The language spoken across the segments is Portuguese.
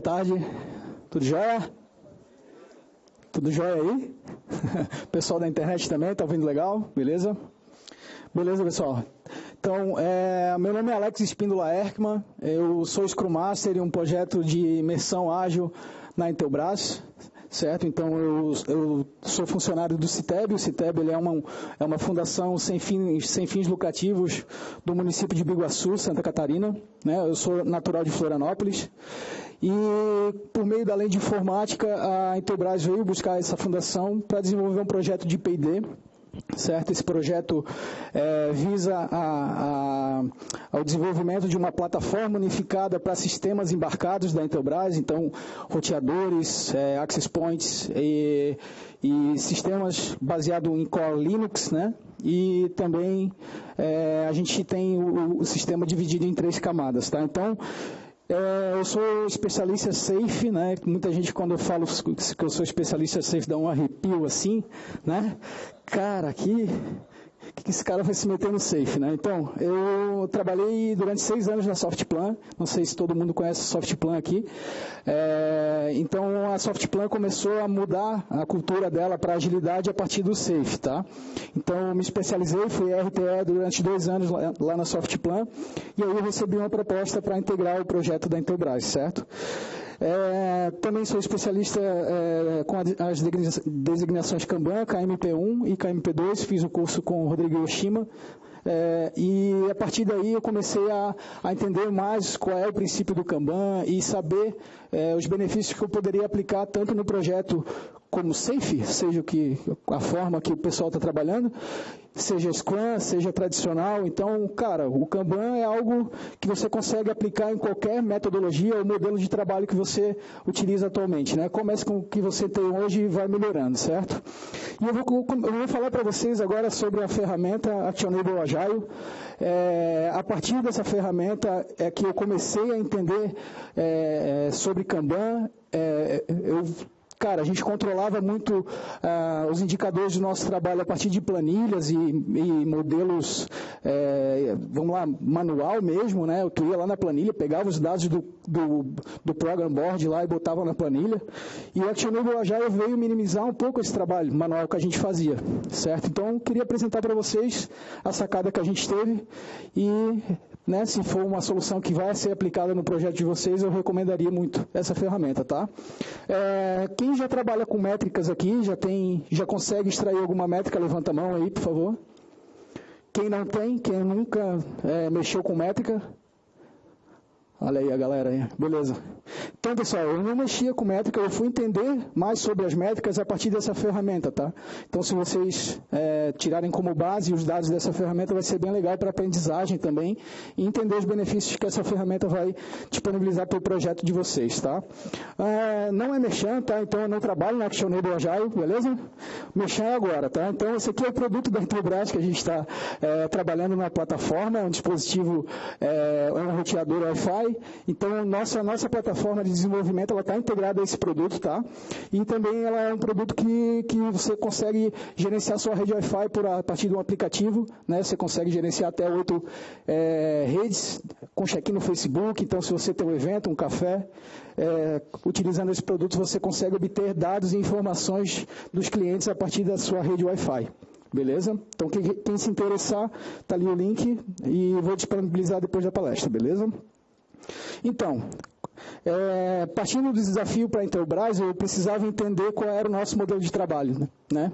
Boa tarde, tudo jóia? Tudo jóia aí? Pessoal da internet também, tá ouvindo legal? Beleza? Beleza, pessoal. Então, meu nome é Alex Espíndola Erkman, eu sou Scrum Master em um projeto de imersão ágil na Intelbras, certo? Então, eu sou funcionário do CITEB. O CITEB ele é uma fundação sem fins lucrativos do município de Biguaçu, Santa Catarina, né? Eu sou natural de Florianópolis. E, por meio da lei de informática, a Intelbras veio buscar essa fundação para desenvolver um projeto de P&D, certo? Esse projeto visa ao desenvolvimento de uma plataforma unificada para sistemas embarcados da Intelbras, então roteadores, access points e sistemas baseados em Core Linux, né? E também a gente tem o sistema dividido em 3 camadas, tá? Então, eu sou especialista safe, né? Muita gente, quando eu falo que eu sou especialista safe, dá um arrepio assim, né? Cara, que esse cara vai se meter no safe, né? Então, eu trabalhei durante 6 anos na Softplan, não sei se todo mundo conhece a Softplan aqui. Então, a Softplan começou a mudar a cultura dela para agilidade a partir do safe, tá? Então, eu me especializei, fui RTE durante 2 anos lá na Softplan, e aí eu recebi uma proposta para integrar o projeto da Intelbras, certo? Também sou especialista com as designações Kanban, KMP1 e KMP2, fiz o curso com o Rodrigo Yoshima, e a partir daí eu comecei a entender mais qual é o princípio do Kanban e saber os benefícios que eu poderia aplicar tanto no projeto como safe, seja a forma que o pessoal está trabalhando, seja Scrum, seja tradicional. Então, cara, o Kanban é algo que você consegue aplicar em qualquer metodologia ou modelo de trabalho que você utiliza atualmente, né? Comece com o que você tem hoje e vai melhorando, certo? E eu vou falar para vocês agora sobre a ferramenta Actionable Agile. A partir dessa ferramenta é que eu comecei a entender sobre Kanban. Cara, a gente controlava muito os indicadores do nosso trabalho a partir de planilhas e modelos, vamos lá, manual mesmo, né? Eu ia lá na planilha, pegava os dados do Program Board lá e botava na planilha. E o Actionable Agile veio minimizar um pouco esse trabalho manual que a gente fazia, certo? Então, eu queria apresentar para vocês a sacada que a gente teve e, né, se for uma solução que vai ser aplicada no projeto de vocês, eu recomendaria muito essa ferramenta, tá? Quem já trabalha com métricas aqui, já consegue extrair alguma métrica, levanta a mão aí, por favor. Quem não tem, quem nunca mexeu com métrica? Olha aí a galera aí, beleza. Então, pessoal, eu não mexia com métrica, eu fui entender mais sobre as métricas a partir dessa ferramenta, tá? Então, se vocês tirarem como base os dados dessa ferramenta, vai ser bem legal para aprendizagem também e entender os benefícios que essa ferramenta vai disponibilizar para o projeto de vocês, tá? Não é merchan, tá? Então, eu não trabalho na Actionable Agile, beleza? Merchan é agora, tá? Então, esse aqui é o produto da Intelbras que a gente está trabalhando na plataforma, é um dispositivo, é um roteador Wi-Fi. Então, a nossa plataforma de desenvolvimento está integrada a esse produto, tá? E também ela é um produto que você consegue gerenciar sua rede Wi-Fi a partir de um aplicativo, né? Você consegue gerenciar até 8 redes com check-in no Facebook. Então, se você tem um evento, um café, utilizando esse produto, você consegue obter dados e informações dos clientes a partir da sua rede Wi-Fi. Beleza? Então, quem se interessar, está ali o link e vou disponibilizar depois da palestra, beleza? Então, partindo do desafio para a Intelbras, eu precisava entender qual era o nosso modelo de trabalho, né?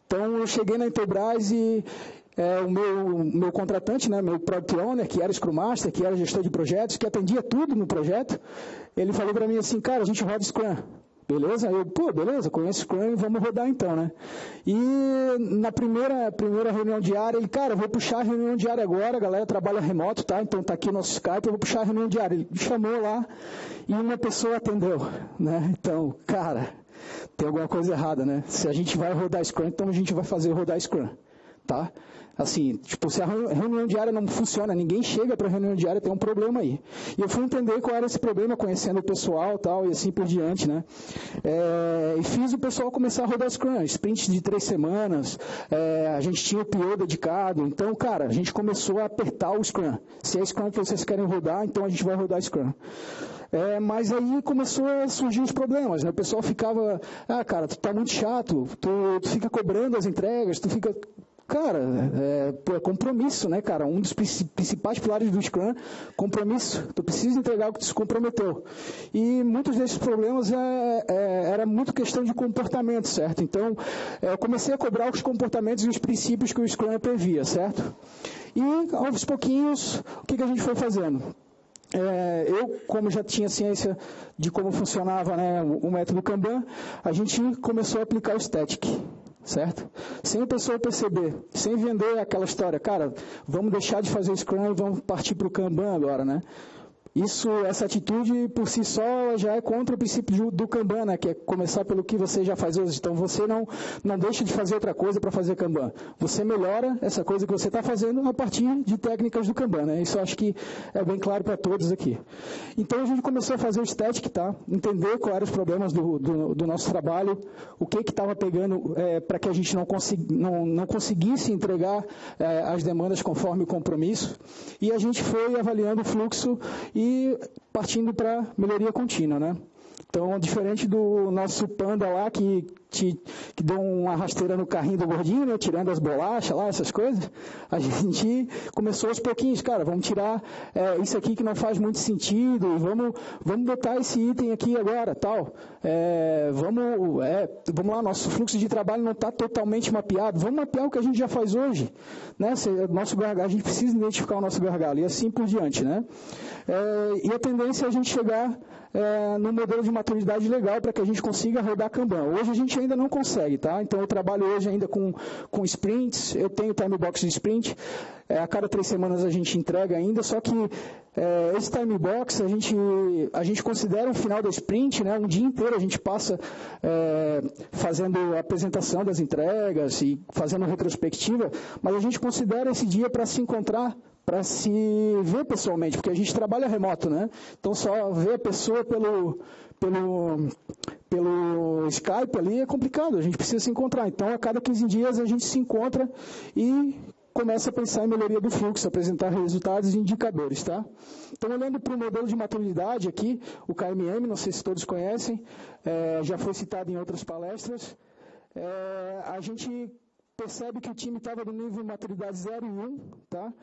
Então, eu cheguei na Intelbras e o meu contratante, né, meu Product Owner, que era Scrum Master, que era gestor de projetos, que atendia tudo no projeto, ele falou para mim assim, cara, a gente roda Scrum. Beleza? Beleza, conheço Scrum, vamos rodar então, né? E na primeira reunião diária, ele, cara, vou puxar a reunião diária agora, a galera trabalha remoto, tá? Então tá aqui o nosso Skype, eu vou puxar a reunião diária. Ele me chamou lá e uma pessoa atendeu, né? Então, cara, tem alguma coisa errada, né? Se a gente vai rodar Scrum, então a gente vai fazer rodar Scrum, tá? Assim, tipo, se a reunião diária não funciona, ninguém chega para a reunião diária, tem um problema aí. E eu fui entender qual era esse problema, conhecendo o pessoal tal, e assim por diante, né? E fiz o pessoal começar a rodar Scrum, sprint de 3 semanas, a gente tinha o PO dedicado, então, cara, a gente começou a apertar o Scrum. Se é Scrum que vocês querem rodar, então a gente vai rodar Scrum. Mas aí começou a surgir os problemas, né? O pessoal ficava, cara, tu tá muito chato, tu fica cobrando as entregas, tu fica... Cara, é compromisso, né, cara? Um dos principais pilares do Scrum, compromisso. Tu precisa entregar o que tu se comprometeu. E muitos desses problemas era muito questão de comportamento, certo? Então, eu comecei a cobrar os comportamentos e os princípios que o Scrum previa, certo? E, aos pouquinhos, o que a gente foi fazendo? Eu, como já tinha ciência de como funcionava, né, o método Kanban, a gente começou a aplicar o Static. Certo? Sem a pessoa perceber, sem vender aquela história, cara, vamos deixar de fazer o Scrum e vamos partir para o Kanban agora, né? Essa atitude por si só já é contra o princípio do Kanban, né? Que é começar pelo que você já faz hoje. Então você não deixa de fazer outra coisa para fazer Kanban. Você melhora essa coisa que você está fazendo a partir de técnicas do Kanban, né? Isso eu acho que é bem claro para todos aqui. Então a gente começou a fazer o static, tá? Entender quais eram os problemas do nosso trabalho, o que estava pegando para que a gente não conseguisse entregar as demandas conforme o compromisso. E a gente foi avaliando o fluxo e partindo para melhoria contínua, né? Então, diferente do nosso Panda lá, que deu uma rasteira no carrinho do gordinho, né, tirando as bolachas lá, essas coisas, a gente começou aos pouquinhos, cara, vamos tirar isso aqui que não faz muito sentido, vamos botar esse item aqui agora, tal. Vamos lá, nosso fluxo de trabalho não está totalmente mapeado, vamos mapear o que a gente já faz hoje, né? Nosso gargalo, a gente precisa identificar o nosso gargalo, e assim por diante, né? E a tendência é a gente chegar no modelo de maturidade legal para que a gente consiga rodar Kanban. Hoje a gente ainda não consegue, tá? Então eu trabalho hoje ainda com sprints, eu tenho time box de sprint, a cada 3 semanas a gente entrega ainda, só que esse time box a gente considera um final da sprint, né? Um dia inteiro a gente passa fazendo a apresentação das entregas e fazendo retrospectiva, mas a gente considera esse dia para se encontrar, para se ver pessoalmente, porque a gente trabalha remoto, né? Então só ver a pessoa pelo Skype ali é complicado, a gente precisa se encontrar. Então a cada 15 dias a gente se encontra e começa a pensar em melhoria do fluxo, apresentar resultados e indicadores, tá? Então olhando para o modelo de maturidade aqui, o KMM, não sei se todos conhecem, já foi citado em outras palestras, a gente percebe que o time estava no nível de maturidade 0 e 1, tá?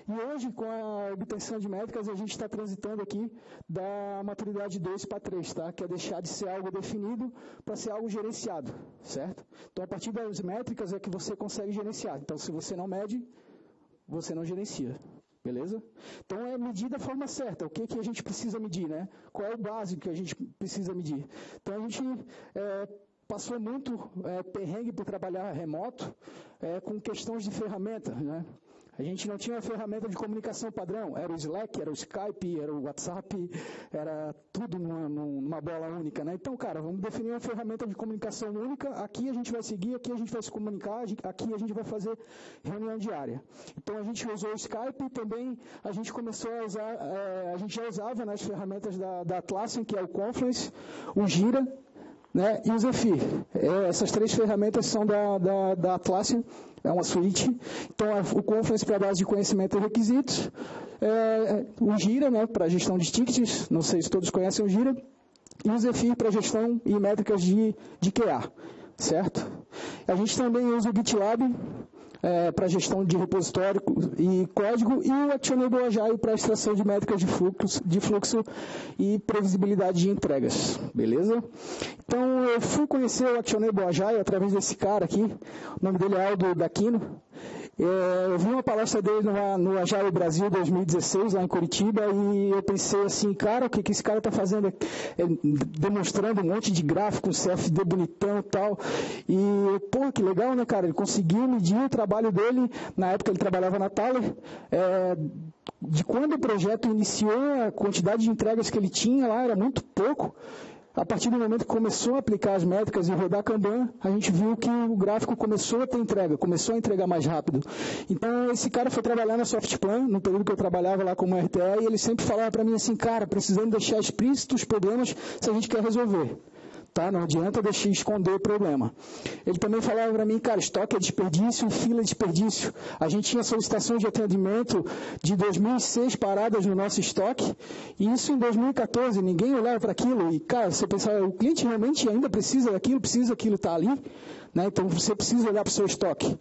E hoje, com a obtenção de métricas, a gente está transitando aqui da maturidade 2 para 3, tá? Que é deixar de ser algo definido para ser algo gerenciado, certo? Então, a partir das métricas é que você consegue gerenciar. Então, se você não mede, você não gerencia. Beleza? Então, é medir da forma certa. O que a gente precisa medir, né? Qual é o básico que a gente precisa medir? Então, a gente passou muito perrengue por trabalhar remoto com questões de ferramenta, né? A gente não tinha uma ferramenta de comunicação padrão, era o Slack, era o Skype, era o WhatsApp, era tudo numa bola única, né? Então, cara, vamos definir uma ferramenta de comunicação única, aqui a gente vai seguir, aqui a gente vai se comunicar, aqui a gente vai fazer reunião diária. Então, a gente usou o Skype e também a gente começou a usar, a gente já usava nas ferramentas da Atlassian, que é o Confluence, o Jira, né, e o Zephyr. Essas 3 ferramentas são da Atlassian, é uma suíte. Então, o Confluence para base de conhecimento e requisitos, o Jira, né, para gestão de tickets, não sei se todos conhecem o Jira, e o Zephyr para gestão e métricas de QA, certo? A gente também usa o GitLab, para gestão de repositório e código, e o Actionable Agile para extração de métricas de fluxo e previsibilidade de entregas, beleza? Então, eu fui conhecer o Actionable Agile através desse cara aqui, o nome dele é Aldo Daquino. Eu vi uma palestra dele no Agile Brasil 2016, lá em Curitiba, e eu pensei assim, cara, o que esse cara está fazendo? Demonstrando um monte de gráfico, um CFD bonitão e tal. E, pô, que legal, né, cara? Ele conseguiu medir o trabalho dele, na época ele trabalhava na Thaler, de quando o projeto iniciou, a quantidade de entregas que ele tinha lá era muito pouco. A partir do momento que começou a aplicar as métricas e rodar Kanban, a gente viu que o gráfico começou a ter entrega, começou a entregar mais rápido. Então, esse cara foi trabalhar na Softplan, no período que eu trabalhava lá como RTE, e ele sempre falava para mim assim, cara, precisamos deixar explícitos os problemas se a gente quer resolver. tá? Não adianta deixar esconder o problema. Ele também falava para mim, cara, estoque é desperdício e fila é desperdício. A gente tinha solicitações de atendimento de 2006 paradas no nosso estoque, e isso em 2014, ninguém olhava para aquilo, e, cara, você pensava, o cliente realmente ainda precisa daquilo estar ali, né? Então você precisa olhar para o seu estoque.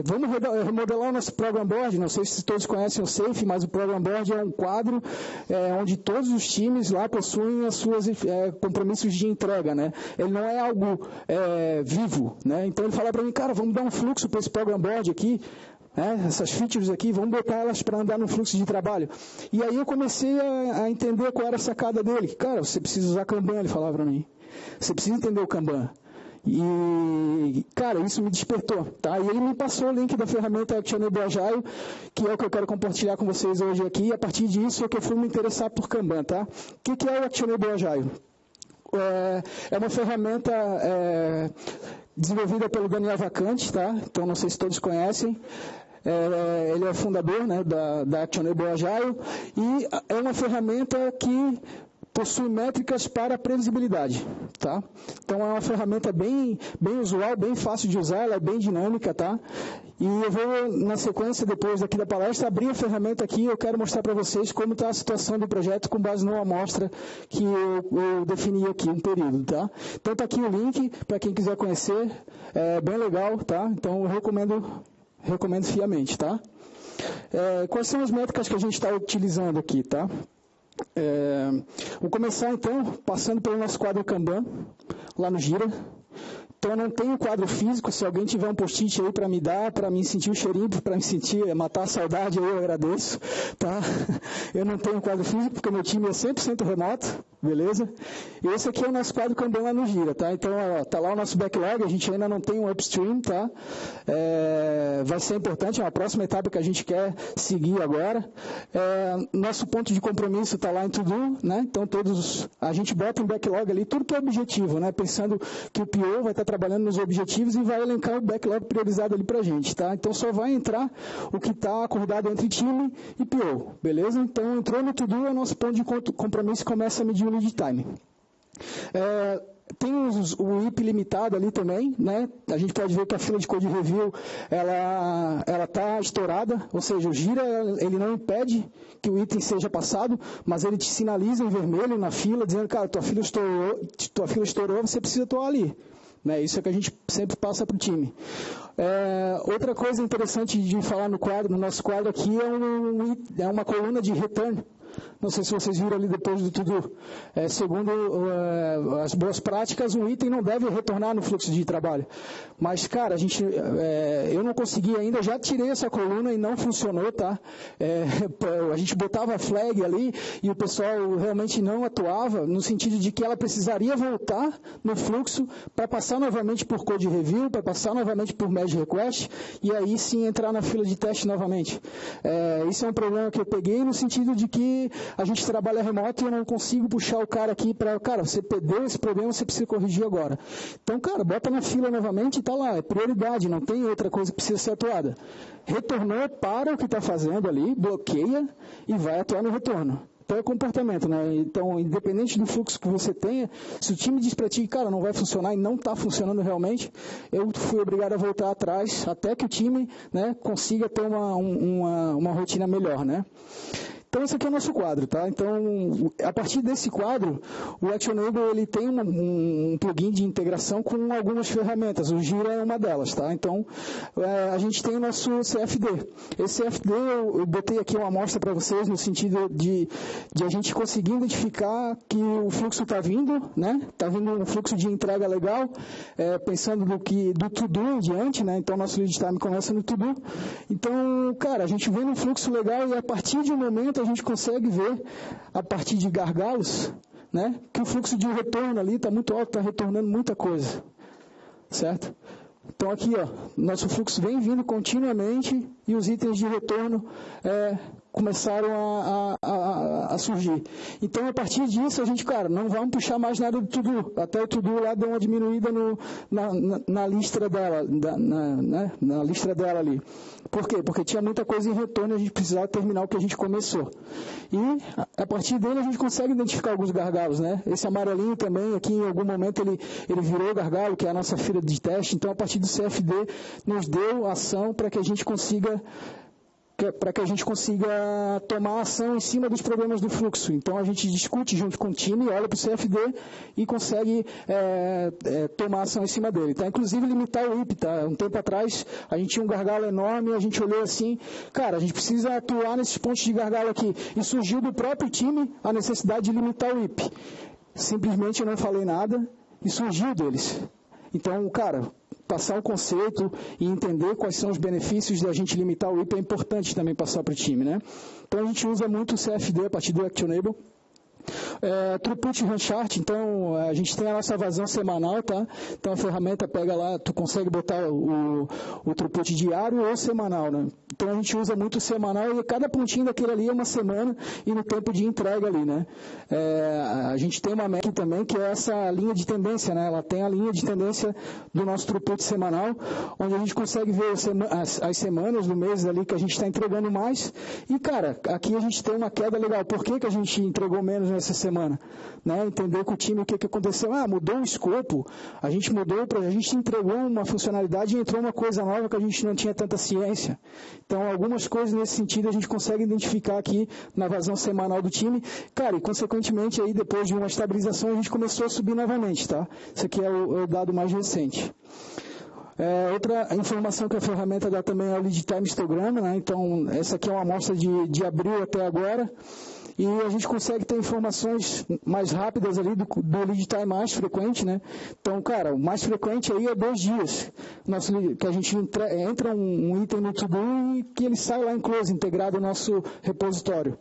Vamos remodelar o nosso Program Board, não sei se todos conhecem o SAFe, mas o Program Board é um quadro onde todos os times lá possuem os seus compromissos de entrega, né? Ele não é algo vivo, né? Então ele fala para mim, cara, vamos dar um fluxo para esse Program Board aqui, essas features aqui, vamos botar elas para andar no fluxo de trabalho. E aí eu comecei a entender qual era a sacada dele. Cara, você precisa usar Kanban, ele falava para mim. Você precisa entender o Kanban. E, cara, isso me despertou, tá? E ele me passou o link da ferramenta Actionable Agile, que é o que eu quero compartilhar com vocês hoje aqui, e a partir disso é que eu fui me interessar por Kanban, tá? O que é o Actionable Agile? É uma ferramenta desenvolvida pelo Daniel Vacante, tá? Então, não sei se todos conhecem. Ele é fundador, né, da Actionable Agile, e é uma ferramenta que possui métricas para previsibilidade, tá? Então é uma ferramenta bem usual, bem fácil de usar, ela é bem dinâmica, tá? E eu vou, na sequência, depois aqui da palestra, abrir a ferramenta aqui e eu quero mostrar para vocês como está a situação do projeto com base numa amostra que eu defini aqui, um período, tá? Então está aqui o link para quem quiser conhecer, é bem legal, tá? Então eu recomendo fiamente, tá? Quais são as métricas que a gente está utilizando aqui, tá? Vou começar então passando pelo nosso quadro Kanban, lá no Gira. Então eu não tenho quadro físico, se alguém tiver um post-it aí para me dar, para me sentir o cheirinho, para me sentir, matar a saudade, aí eu agradeço, tá? Eu não tenho quadro físico porque meu time é 100% remoto, beleza? E esse aqui é o nosso quadro Kanban lá no Gira, tá? Então, tá lá o nosso backlog, a gente ainda não tem um upstream, tá? Vai ser importante, é a próxima etapa que a gente quer seguir agora. Nosso ponto de compromisso está lá em To-Do, né? Então, a gente bota um backlog ali, tudo que é objetivo, né? Pensando que o PO vai estar trabalhando nos objetivos e vai elencar o backlog priorizado ali para a gente, tá? Então, só vai entrar o que está acordado entre time e PO, beleza? Então, entrou no To-Do, o nosso ponto de compromisso começa a medir o lead time. Tem o IP limitado ali também, né? A gente pode ver que a fila de code review, ela está estourada, ou seja, o Gira, ele não impede que o item seja passado, mas ele te sinaliza em vermelho na fila, dizendo, cara, tua fila estourou, você precisa atuar ali. Né? Isso é que a gente sempre passa para o time. Outra coisa interessante de falar no nosso quadro aqui é uma coluna de return. Não sei se vocês viram ali depois do tudo. Segundo as boas práticas, um item não deve retornar no fluxo de trabalho. Mas, cara, eu não consegui ainda, já tirei essa coluna e não funcionou, tá? A gente botava a flag ali e o pessoal realmente não atuava, no sentido de que ela precisaria voltar no fluxo para passar novamente por code review, para passar novamente por merge request e aí sim entrar na fila de teste novamente. Isso é um problema que eu peguei no sentido de que a gente trabalha remoto e eu não consigo puxar o cara aqui para, cara, você perdeu esse problema, você precisa corrigir agora. Então, cara, bota na fila novamente e está lá, é prioridade, não tem outra coisa que precisa ser atuada. Retornou, para o que está fazendo ali, bloqueia e vai atuar no retorno. Então é comportamento, né? Então, independente do fluxo que você tenha, se o time diz para ti, cara, não vai funcionar e não está funcionando realmente, eu fui obrigado a voltar atrás até que o time, né, consiga ter uma rotina melhor, né? Então, esse aqui é o nosso quadro, tá? Então, a partir desse quadro, o Actionable, ele tem um plugin de integração com algumas ferramentas. O Gira é uma delas, tá? Então, a gente tem o nosso CFD. Esse CFD, eu botei aqui uma amostra para vocês, no sentido de a gente conseguir identificar que o fluxo está vindo, né? Está vindo um fluxo de entrega legal, pensando do to-do em diante, né? Então, nosso lead time começa no to-do. Então, cara, a gente vê um fluxo legal e a partir de um momento a gente consegue ver, a partir de gargalos, né, que o fluxo de retorno ali está muito alto, está retornando muita coisa, certo? Então aqui, ó, nosso fluxo vem vindo continuamente e os itens de retorno começaram a surgir. Então, a partir disso, a gente, cara, não vamos puxar mais nada do to-do. Até o to-do lá deu uma diminuída na lista dela, na lista dela ali. Por quê? Porque tinha muita coisa em retorno e a gente precisava terminar o que a gente começou. E, a partir dele, a gente consegue identificar alguns gargalos, né? Esse amarelinho também, aqui em algum momento, ele virou gargalo, que é a nossa fila de teste. Então, a partir do CFD, nos deu ação para que a gente consiga tomar ação em cima dos problemas do fluxo. Então, a gente discute junto com o time, olha para o CFD e consegue tomar ação em cima dele. Tá? Inclusive, limitar o IP. Tá? Um tempo atrás, a gente tinha um gargalo enorme, a gente olhou assim, cara, a gente precisa atuar nesses pontos de gargalo aqui. E surgiu do próprio time a necessidade de limitar o IP. Simplesmente eu não falei nada e surgiu deles. Então, cara, passar o conceito e entender quais são os benefícios da gente limitar o IP é importante também passar para o time, né? Então, a gente usa muito o CFD a partir do Actionable. Throughput Run Chart, então a gente tem a nossa vazão semanal, tá? Então a ferramenta pega lá, tu consegue botar o throughput diário ou semanal, né? Então a gente usa muito o semanal e cada pontinho daquele ali é uma semana e no tempo de entrega ali, né? A gente tem uma MEC também que é essa linha de tendência, né? Ela tem a linha de tendência do nosso throughput semanal, onde a gente consegue ver as semanas do mês ali que a gente está entregando mais e, cara, aqui a gente tem uma queda legal. Por que a gente entregou menos nessa semana, né? Entender com o time o que aconteceu. Mudou o escopo, a gente entregou uma funcionalidade e entrou uma coisa nova que a gente não tinha tanta ciência. Então, algumas coisas nesse sentido a gente consegue identificar aqui na vazão semanal do time. Cara, e consequentemente aí depois de uma estabilização a gente começou a subir novamente, tá? Isso aqui é o dado mais recente. Outra informação que a ferramenta dá também é o Lead Time Histograma, né? Então, essa aqui é uma amostra de abril até agora. E a gente consegue ter informações mais rápidas ali do lead time mais frequente, né? Então, cara, o mais frequente aí é 2 dias. Que a gente entra um item no to-do e que ele sai lá em close, integrado no nosso repositório.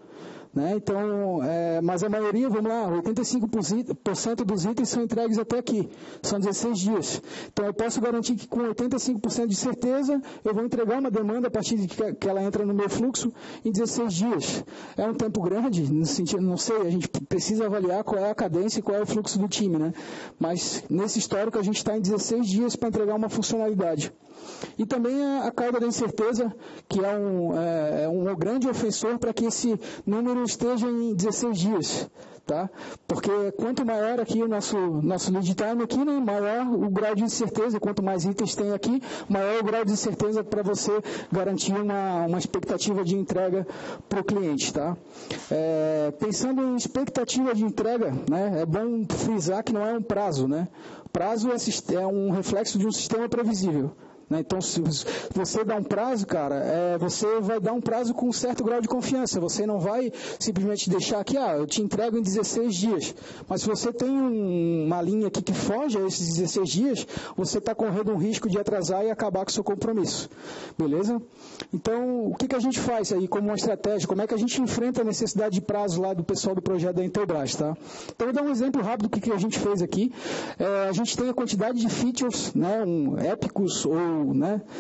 Né? Então, mas a maioria, vamos lá, 85% dos itens são entregues até aqui, são 16 dias. Então, eu posso garantir que com 85% de certeza, eu vou entregar uma demanda a partir de que ela entra no meu fluxo em 16 dias. É um tempo grande, no sentido, não sei, a gente precisa avaliar qual é a cadência e qual é o fluxo do time, né? Mas, nesse histórico, a gente está em 16 dias para entregar uma funcionalidade. E também a cauda da incerteza, que é um grande ofensor para que esse número esteja em 16 dias. Tá? Porque quanto maior aqui o nosso lead time aqui, né, maior o grau de incerteza, quanto mais itens tem aqui, maior o grau de incerteza para você garantir uma expectativa de entrega para o cliente. Tá? Pensando em expectativa de entrega, né, é bom frisar que não é um prazo. Né? Prazo é um reflexo de um sistema previsível. Então, se você dá um prazo, cara, você vai dar um prazo com um certo grau de confiança. Você não vai simplesmente deixar aqui, eu te entrego em 16 dias. Mas se você tem uma linha aqui que foge a esses 16 dias, você está correndo um risco de atrasar e acabar com o seu compromisso. Beleza? Então, o que a gente faz aí como uma estratégia? Como é que a gente enfrenta a necessidade de prazo lá do pessoal do projeto da Intelbras, tá? Então, eu vou dar um exemplo rápido do que a gente fez aqui. A gente tem a quantidade de features, né, épicos ou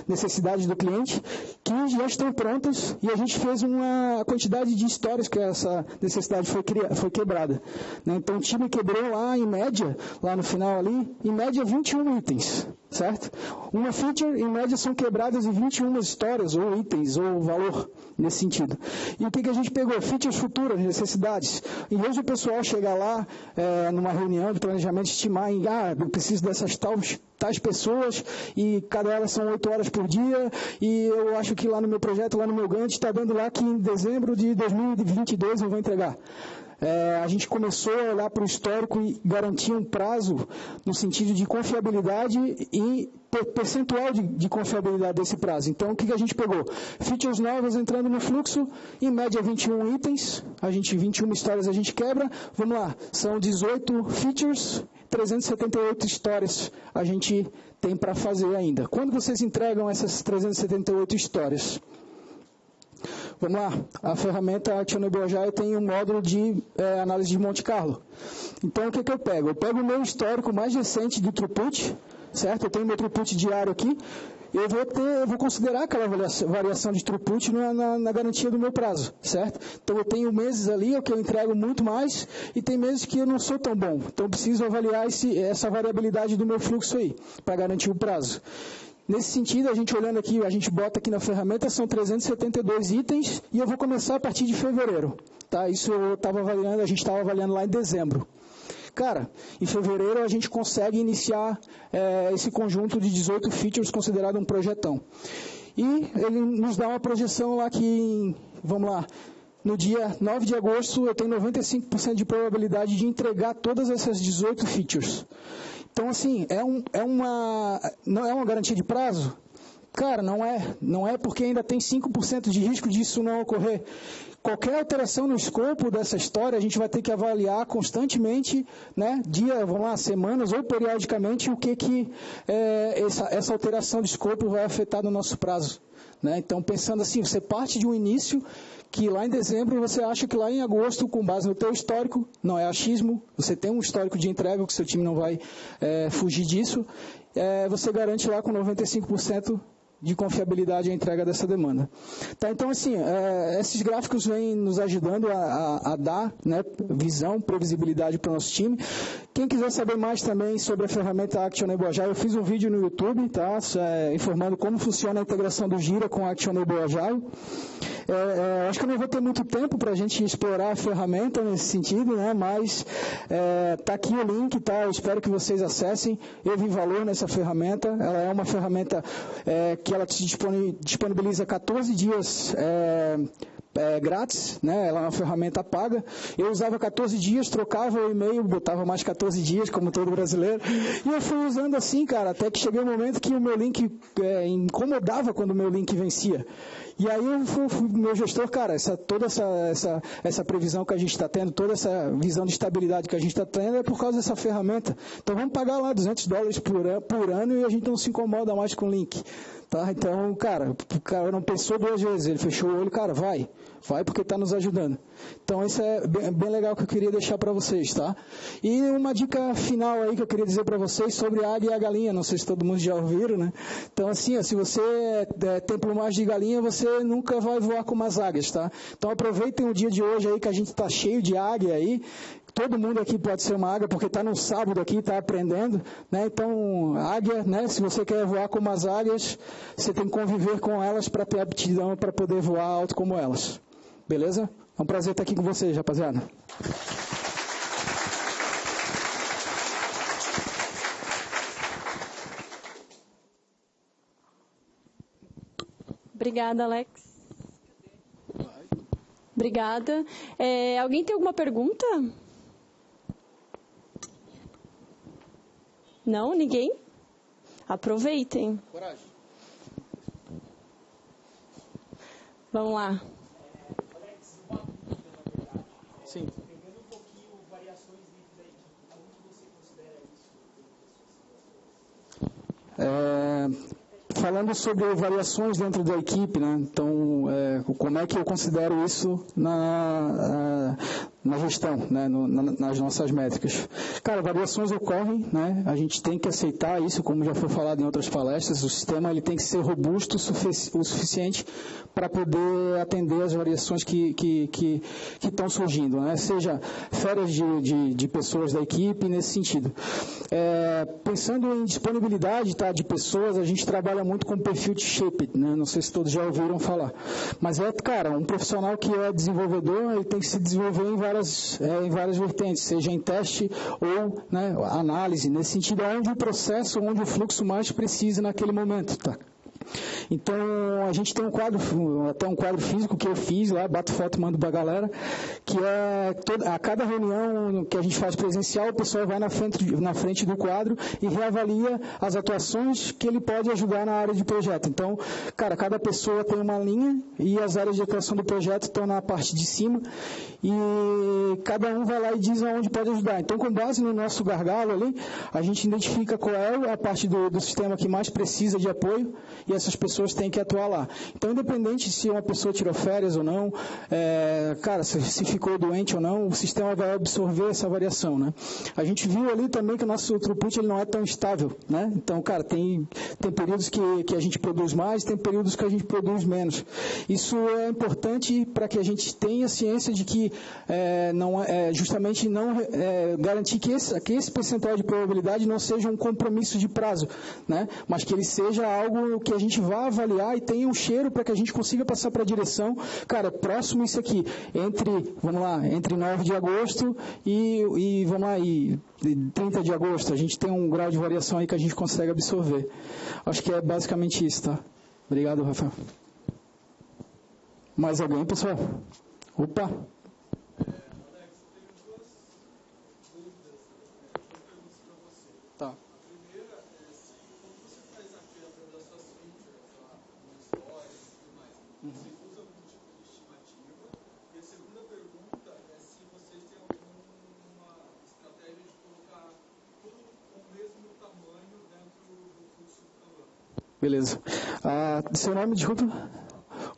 necessidades do cliente, que já estão prontas e a gente fez uma quantidade de histórias que essa necessidade foi quebrada. Né? Então o time quebrou lá em média, lá no final ali, em média 21 itens, certo? Uma feature, em média, são quebradas em 21 histórias, ou itens, ou valor, nesse sentido. E o que a gente pegou? Features futuras, necessidades. Em vez do pessoal chegar lá, numa reunião de planejamento, estimar em, eu preciso dessas tais pessoas, e cada elas são 8 horas por dia, e eu acho que lá no meu projeto, lá no meu Gantt, está dando lá que em dezembro de 2022 eu vou entregar. A gente começou a olhar para o histórico e garantir um prazo no sentido de confiabilidade e percentual de confiabilidade desse prazo. Então, o que a gente pegou? Features novas entrando no fluxo, em média 21 itens, 21 histórias a gente quebra, vamos lá, são 18 features, 378 histórias a gente tem para fazer ainda. Quando vocês entregam essas 378 histórias? vamos lá, a ferramenta Actionable Agile tem um módulo de análise de Monte Carlo. Então, o que eu pego? Eu pego o meu histórico mais recente do throughput, certo? Eu tenho meu throughput diário aqui, eu vou considerar aquela variação de throughput na garantia do meu prazo, certo? Então, eu tenho meses ali que eu entrego muito mais e tem meses que eu não sou tão bom. Então, eu preciso avaliar essa variabilidade do meu fluxo aí, para garantir o prazo. Nesse sentido, a gente olhando aqui, a gente bota aqui na ferramenta, são 372 itens e eu vou começar a partir de fevereiro. Tá? Isso eu estava avaliando, a gente estava avaliando lá em dezembro. Cara, em fevereiro a gente consegue iniciar esse conjunto de 18 features considerado um projetão. E ele nos dá uma projeção lá que, vamos lá, no dia 9 de agosto eu tenho 95% de probabilidade de entregar todas essas 18 features. Então, assim, não é uma garantia de prazo? Cara, não é porque ainda tem 5% de risco disso não ocorrer. Qualquer alteração no escopo dessa história, a gente vai ter que avaliar constantemente, né, semanas ou periodicamente, o que essa alteração de escopo vai afetar no nosso prazo. Né? Então, pensando assim, você parte de um início que lá em dezembro você acha que lá em agosto, com base no teu histórico, não é achismo, você tem um histórico de entrega, que o seu time não vai fugir disso, você garante lá com 95% de confiabilidade a entrega dessa demanda. Tá, então, assim, esses gráficos vêm nos ajudando a dar, né, visão, previsibilidade para o nosso time. Quem quiser saber mais também sobre a ferramenta Actionable Agile, eu fiz um vídeo no YouTube, tá, informando como funciona a integração do Gira com a Actionable Agile. Acho que eu não vou ter muito tempo para a gente explorar a ferramenta nesse sentido, né, mas está aqui o link, tá, eu espero que vocês acessem. Eu vi valor nessa ferramenta, ela é uma ferramenta que ela te disponibiliza 14 dias grátis, né? Ela é uma ferramenta paga. Eu usava 14 dias, trocava o e-mail, botava mais 14 dias, como todo brasileiro, e eu fui usando assim, cara, até que cheguei um momento que o meu link incomodava quando o meu link vencia. E aí eu fui meu gestor, cara, toda essa previsão que a gente está tendo, toda essa visão de estabilidade que a gente está tendo é por causa dessa ferramenta. Então vamos pagar lá $200 por ano e a gente não se incomoda mais com o link. Tá? Então, cara, o cara não pensou duas vezes, ele fechou o olho, cara, vai porque está nos ajudando. Então, isso é bem legal que eu queria deixar para vocês, tá? E uma dica final aí que eu queria dizer para vocês sobre a águia e a galinha, não sei se todo mundo já ouviram, né? Então, assim, se você tem plumagem de galinha, você nunca vai voar como as águias, tá? Então, aproveitem o dia de hoje aí que a gente está cheio de águia aí. Todo mundo aqui pode ser uma águia, porque está no sábado aqui, está aprendendo, né? Então, águia, né? Se você quer voar como as águias, você tem que conviver com elas para ter aptidão para poder voar alto como elas. Beleza? É um prazer estar aqui com vocês, rapaziada. Obrigada, Alex. Obrigada. Alguém tem alguma pergunta? Não? Ninguém? Aproveitem. Coragem. Vamos lá. Alex, uma dúvida, na verdade. Sim. Pegando um pouquinho variações dentro da equipe, como que você considera isso dentro da sua situação? Falando sobre variações dentro da equipe, né? Então, como é que eu considero isso na gestão, né? Nas nossas métricas? Cara, variações ocorrem, né? A gente tem que aceitar isso, como já foi falado em outras palestras, o sistema ele tem que ser robusto o suficiente para poder atender as variações que estão surgindo, né? Seja férias de pessoas da equipe, nesse sentido. Pensando em disponibilidade, tá, de pessoas, a gente trabalha muito com perfil de Shaped, né? Não sei se todos já ouviram falar. Mas cara, um profissional que é desenvolvedor, ele tem que se desenvolver em várias vertentes, seja em teste ou, né, análise, nesse sentido, onde o processo, onde o fluxo mais precisa naquele momento, tá? Então, a gente tem até um quadro físico que eu fiz lá, bato foto e mando para a galera, que a cada reunião que a gente faz presencial, o pessoal vai na frente do quadro e reavalia as atuações que ele pode ajudar na área de projeto. Então, cara, cada pessoa tem uma linha e as áreas de atuação do projeto estão na parte de cima e cada um vai lá e diz aonde pode ajudar. Então, com base no nosso gargalo ali, a gente identifica qual é a parte do sistema que mais precisa de apoio e essas pessoas têm que atuar lá. Então, independente se uma pessoa tirou férias ou não, cara, se ficou doente ou não, o sistema vai absorver essa variação, né? A gente viu ali também que o nosso throughput ele não é tão estável, né? Então, cara, tem períodos que a gente produz mais, tem períodos que a gente produz menos. Isso é importante para que a gente tenha ciência de que justamente não garantir que esse percentual de probabilidade não seja um compromisso de prazo, né? Mas que ele seja algo que a gente vá avaliar e tenha um cheiro para que a gente consiga passar para a direção, cara, próximo isso aqui, entre 9 de agosto e 30 de agosto, a gente tem um grau de variação aí que a gente consegue absorver. Acho que é basicamente isso, tá? Obrigado, Rafael. Mais alguém, pessoal? Opa! Tá. Beleza. Seu nome, desculpa?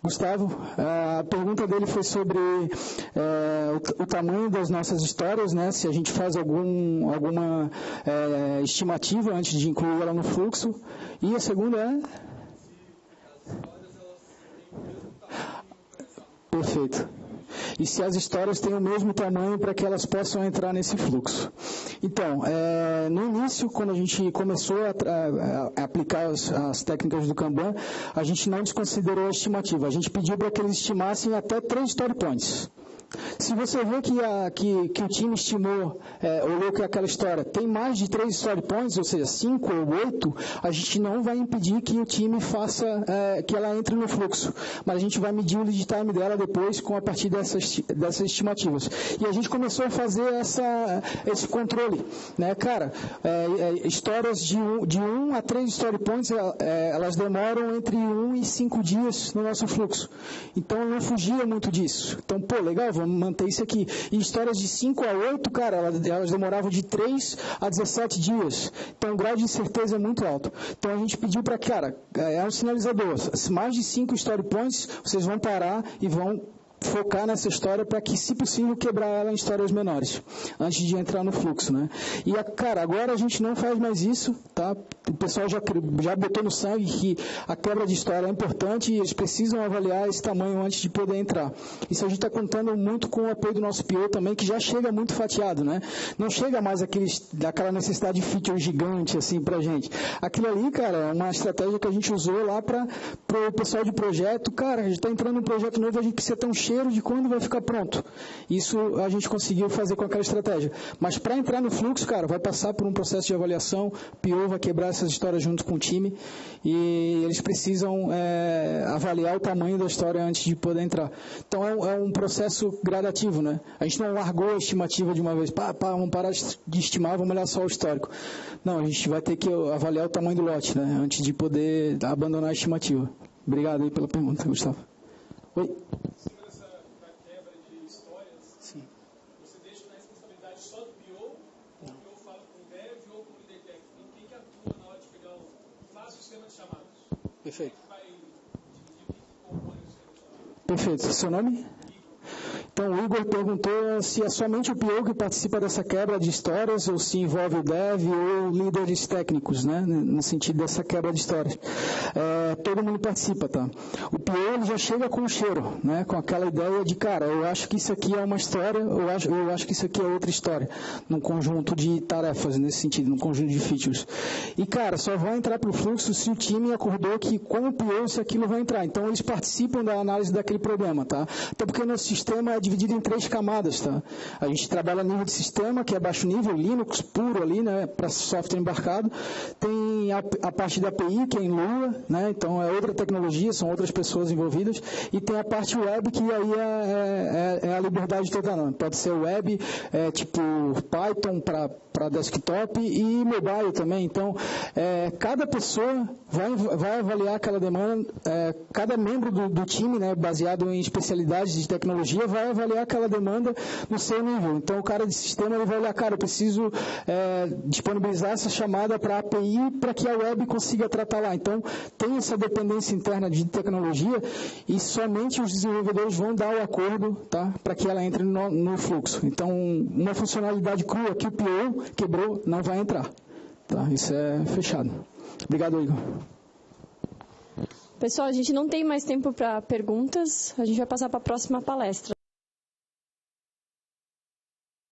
Gustavo. A pergunta dele foi sobre o tamanho das nossas histórias, né? Se a gente faz alguma estimativa antes de incluir ela no fluxo. E a segunda é? Perfeito. E se as histórias têm o mesmo tamanho para que elas possam entrar nesse fluxo. Então, no início, quando a gente começou a aplicar as técnicas do Kanban, a gente não desconsiderou a estimativa. A gente pediu para que eles estimassem até 3 story points. Se você vê que o time estimou, olhou que aquela história tem mais de 3 story points, ou seja, 5 ou 8, a gente não vai impedir que o time faça, que ela entre no fluxo. Mas a gente vai medir o lead time dela depois a partir dessas estimativas. E a gente começou a fazer esse controle. Né? Cara, histórias de 1 a 3 story points, elas demoram entre 1 e 5 dias no nosso fluxo. Então, não fugia muito disso. Então, legal, vamos manter isso aqui. E histórias de 5 a 8, cara, elas demoravam de 3 a 17 dias. Então, o grau de incerteza é muito alto. Então, a gente pediu para, cara, é um sinalizador. Mais de 5 story points, vocês vão parar e vão focar nessa história para que, se possível, quebrar ela em histórias menores, antes de entrar no fluxo, né? E, cara, agora a gente não faz mais isso, tá? O pessoal já botou no sangue que a quebra de história é importante e eles precisam avaliar esse tamanho antes de poder entrar. Isso a gente está contando muito com o apoio do nosso PO também, que já chega muito fatiado, né? Não chega mais daquela necessidade de feature gigante, assim, pra gente. Aquilo ali, cara, é uma estratégia que a gente usou lá para o pessoal de projeto. Cara, a gente está entrando num projeto novo, a gente precisa ter um cheiro de quando vai ficar pronto. Isso a gente conseguiu fazer com aquela estratégia. Mas para entrar no fluxo, cara, vai passar por um processo de avaliação, o PO vai quebrar essas histórias junto com o time e eles precisam avaliar o tamanho da história antes de poder entrar. Então é um processo gradativo, né? A gente não largou a estimativa de uma vez, vamos parar de estimar, vamos olhar só o histórico. Não, a gente vai ter que avaliar o tamanho do lote, né? Antes de poder abandonar a estimativa. Obrigado aí pela pergunta, Gustavo. Oi? Perfeito. Perfeito. Seu nome? Então, o Igor perguntou se é somente o PO que participa dessa quebra de histórias ou se envolve o dev ou líderes técnicos, né? No sentido dessa quebra de histórias. Todo mundo participa, tá? O PO ele já chega com o cheiro, né? Com aquela ideia de, cara, eu acho que isso aqui é uma história, eu acho que isso aqui é outra história, num conjunto de tarefas, nesse sentido, num conjunto de features. E, cara, só vai entrar para o fluxo se o time acordou que, com o PO, isso aquilo vai entrar. Então, eles participam da análise daquele problema, tá? Até porque o nosso sistema é dividido em 3 camadas, tá? A gente trabalha nível de sistema, que é baixo nível, Linux puro ali, né, para software embarcado. Tem a parte da API, que é em Lua, né, então é outra tecnologia, são outras pessoas envolvidas. E tem a parte web, que aí é a liberdade total, não. Pode ser web, tipo Python para desktop e mobile também. Então, cada pessoa vai avaliar aquela demanda, cada membro do time, né, baseado em especialidades de tecnologia, vai avaliar aquela demanda no seu nível. Então, o cara de sistema ele vai olhar, cara, eu preciso disponibilizar essa chamada para a API para que a web consiga tratar lá. Então, tem essa dependência interna de tecnologia e somente os desenvolvedores vão dar o acordo, tá, para que ela entre no fluxo. Então, uma funcionalidade crua que o PO quebrou não vai entrar. Tá? Isso é fechado. Obrigado, Igor. Pessoal, a gente não tem mais tempo para perguntas. A gente vai passar para a próxima palestra.